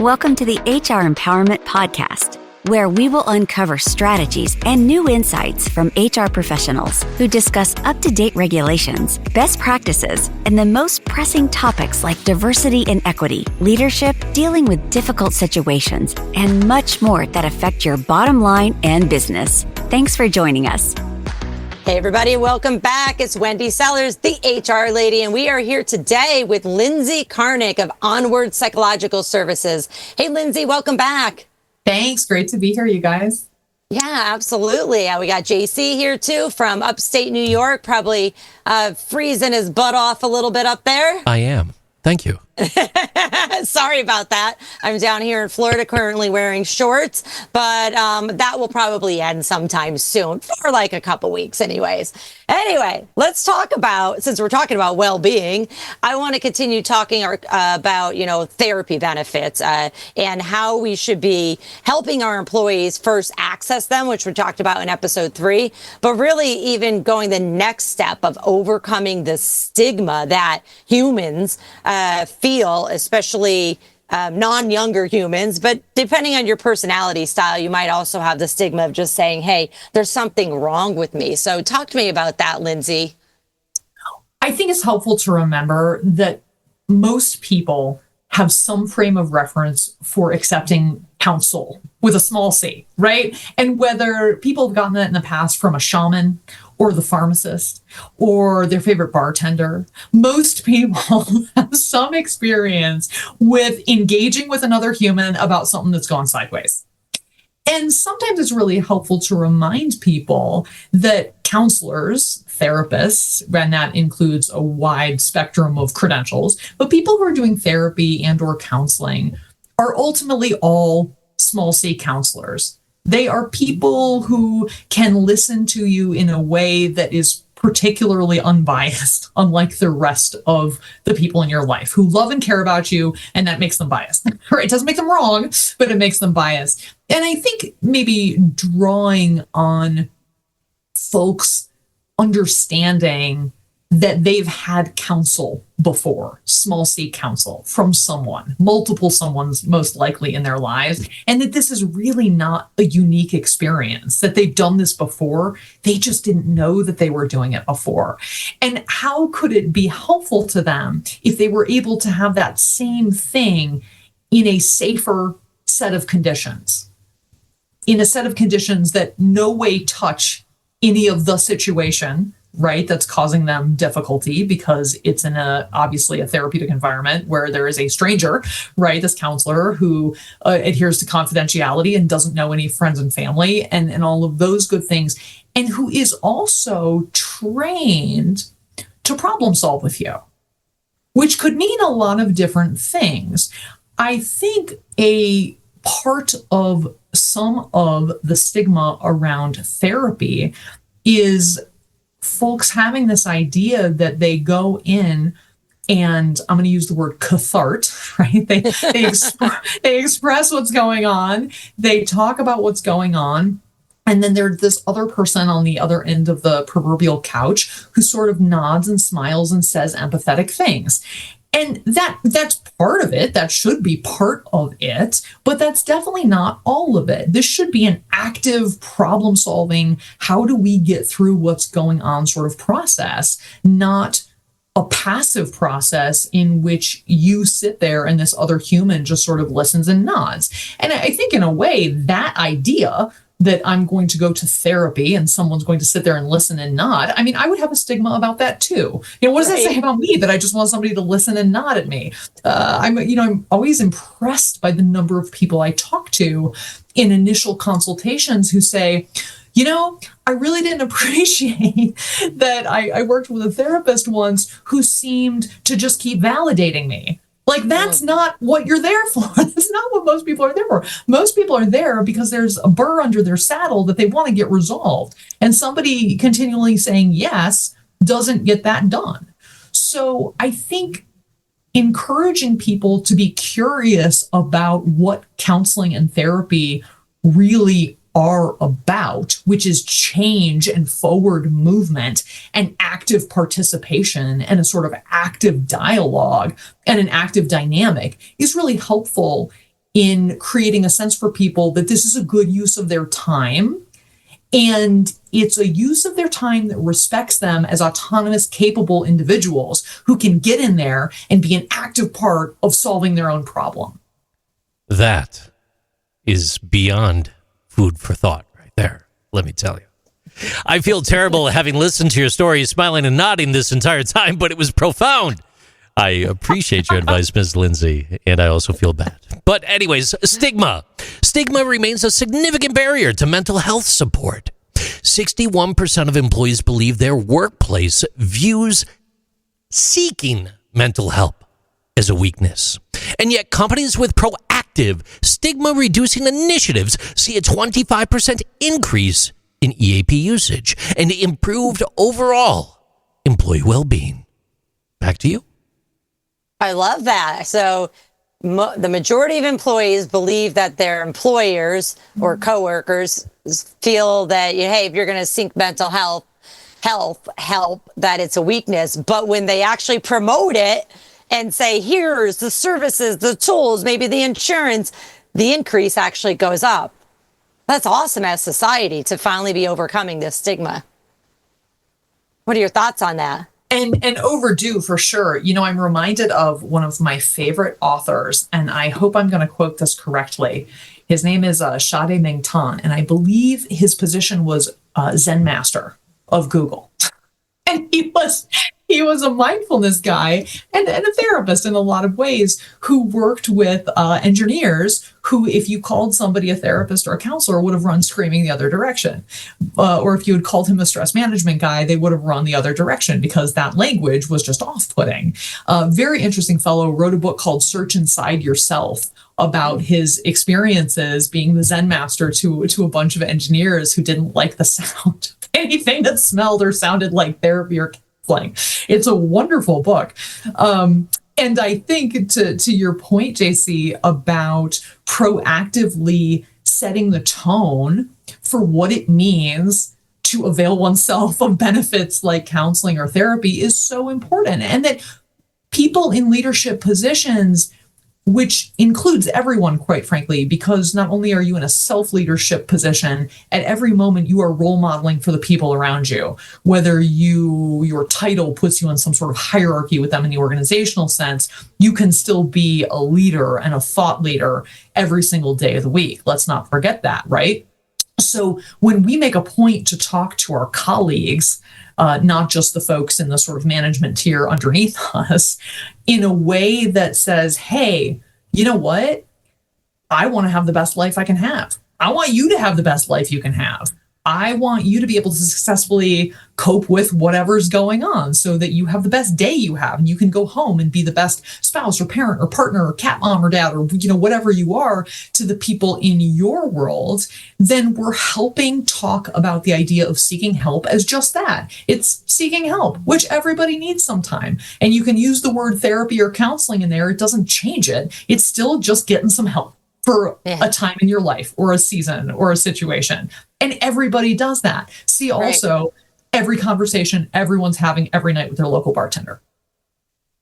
Welcome to the HR Empowerment Podcast, where we will uncover strategies and new insights from HR professionals who discuss up-to-date regulations, best practices, and the most pressing topics like diversity and equity, leadership, dealing with difficult situations, and much more that affect your bottom line and business. Thanks for joining us. Hey everybody, welcome back. It's Wendy Sellers, the HR lady, and we are here today with Lindsay Karnick of Onward Psychological Services. Hey Lindsay, welcome back. Thanks, great to be here, you guys. Yeah, absolutely. We got JC here too from upstate New York, probably freezing his butt off a little bit up there. I am. Thank you. Sorry about that. I'm down here in Florida currently wearing shorts, but that will probably end sometime soon for like a couple weeks anyways. Anyway, let's talk about, since we're talking about well-being, I want to continue talking about, therapy benefits and how we should be helping our employees first access them, which we talked about in episode 3, but really even going the next step of overcoming the stigma that humans feel, especially non-younger humans, but depending on your personality style, you might also have the stigma of just saying, hey, there's something wrong with me. So talk to me about that, Lindsay. I think it's helpful to remember that most people have some frame of reference for accepting counsel with a small c, right? And whether people have gotten that in the past from a shaman or the pharmacist or their favorite bartender, most people have some experience with engaging with another human about something that's gone sideways. And sometimes it's really helpful to remind people that counselors, therapists, and that includes a wide spectrum of credentials, but people who are doing therapy and or counseling are ultimately all small c counselors. They are people who can listen to you in a way that is particularly unbiased, unlike the rest of the people in your life who love and care about you, and that makes them biased. Right? It doesn't make them wrong, but it makes them biased. And I think maybe drawing on folks understanding that they've had counsel before, small c counsel from someone, multiple someones most likely in their lives, and that this is really not a unique experience, that they've done this before, they just didn't know that they were doing it before. And how could it be helpful to them if they were able to have that same thing in a safer set of conditions, in a set of conditions that no way touch any of the situation, right, that's causing them difficulty because it's in obviously a therapeutic environment where there is a stranger, right, this counselor who adheres to confidentiality and doesn't know any friends and family and all of those good things, and who is also trained to problem solve with you, which could mean a lot of different things. I think a part of some of the stigma around therapy is folks having this idea that they go in and I'm going to use the word cathart, right? They express what's going on. They talk about what's going on. And then there's this other person on the other end of the proverbial couch who sort of nods and smiles and says empathetic things. And that's part of it. That should be part of it, but that's definitely not all of it. This should be an active problem solving, how do we get through what's going on sort of process, not a passive process in which you sit there and this other human just sort of listens and nods. And I think in a way that idea that I'm going to go to therapy and someone's going to sit there and listen and nod. I mean, I would have a stigma about that too. What does that say about me that I just want somebody to listen and nod at me? I'm always impressed by the number of people I talk to in initial consultations who say, I really didn't appreciate that I worked with a therapist once who seemed to just keep validating me. Like, that's not what you're there for. That's not what most people are there for. Most people are there because there's a burr under their saddle that they want to get resolved. And somebody continually saying yes doesn't get that done. So I think encouraging people to be curious about what counseling and therapy really are about, which is change and forward movement and active participation and a sort of active dialogue and an active dynamic, is really helpful in creating a sense for people that this is a good use of their time. And it's a use of their time that respects them as autonomous, capable individuals who can get in there and be an active part of solving their own problem. That is beyond food for thought right there, let me tell you. I feel terrible having listened to your story, smiling and nodding this entire time, but it was profound. I appreciate your advice, Ms. Lindsay, and I also feel bad. But anyways, stigma. Stigma remains a significant barrier to mental health support. 61% of employees believe their workplace views seeking mental help as a weakness. And yet companies with proactive stigma-reducing initiatives see a 25% increase in EAP usage and improved overall employee well-being. Back to you. I love that. So the majority of employees believe that their employers or coworkers feel that, hey, if you're going to seek mental health help, that it's a weakness. But when they actually promote it and say, here's the services, the tools, maybe the insurance, the increase actually goes up. That's awesome as society to finally be overcoming this stigma. What are your thoughts on that? And overdue for sure. You know, I'm reminded of one of my favorite authors, and I hope I'm going to quote this correctly. His name is Shade Ming Tan, and I believe his position was Zen Master of Google. And he was a mindfulness guy and a therapist in a lot of ways who worked with engineers who, if you called somebody a therapist or a counselor, would have run screaming the other direction. Or if you had called him a stress management guy, they would have run the other direction because that language was just off-putting. Very interesting fellow, wrote a book called Search Inside Yourself about his experiences being the Zen master to a bunch of engineers who didn't like the sound of anything that smelled or sounded like therapy or counseling. It's a wonderful book. And I think to your point, JC, about proactively setting the tone for what it means to avail oneself of benefits like counseling or therapy is so important. And that people in leadership positions, which includes everyone, quite frankly, because not only are you in a self-leadership position, at every moment you are role modeling for the people around you, whether your title puts you in some sort of hierarchy with them in the organizational sense, you can still be a leader and a thought leader every single day of the week. Let's not forget that, right? So when we make a point to talk to our colleagues, not just the folks in the sort of management tier underneath us, in a way that says, hey, you know what? I want to have the best life I can have. I want you to have the best life you can have. I want you to be able to successfully cope with whatever's going on so that you have the best day you have and you can go home and be the best spouse or parent or partner or cat mom or dad or, whatever you are to the people in your world. Then we're helping talk about the idea of seeking help as just that. It's seeking help, which everybody needs sometime. And you can use the word therapy or counseling in there. It doesn't change it. It's still just getting some help for a time in your life or a season or a situation. And everybody does that. See also every conversation everyone's having every night with their local bartender.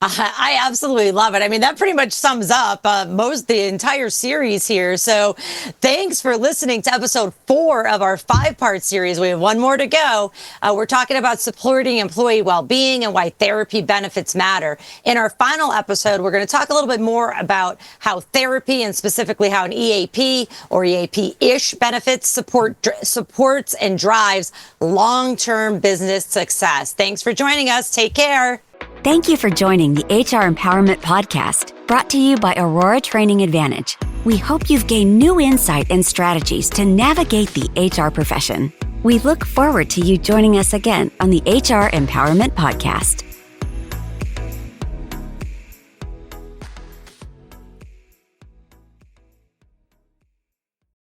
I absolutely love it. I mean, that pretty much sums up the entire series here. So thanks for listening to episode 4 of our 5-part series. We have one more to go. We're talking about supporting employee well-being and why therapy benefits matter. In our final episode, we're going to talk a little bit more about how therapy and specifically how an EAP or EAP-ish benefits supports and drives long-term business success. Thanks for joining us. Take care. Thank you for joining the HR Empowerment Podcast, brought to you by Aurora Training Advantage. We hope you've gained new insight and strategies to navigate the HR profession. We look forward to you joining us again on the HR Empowerment Podcast.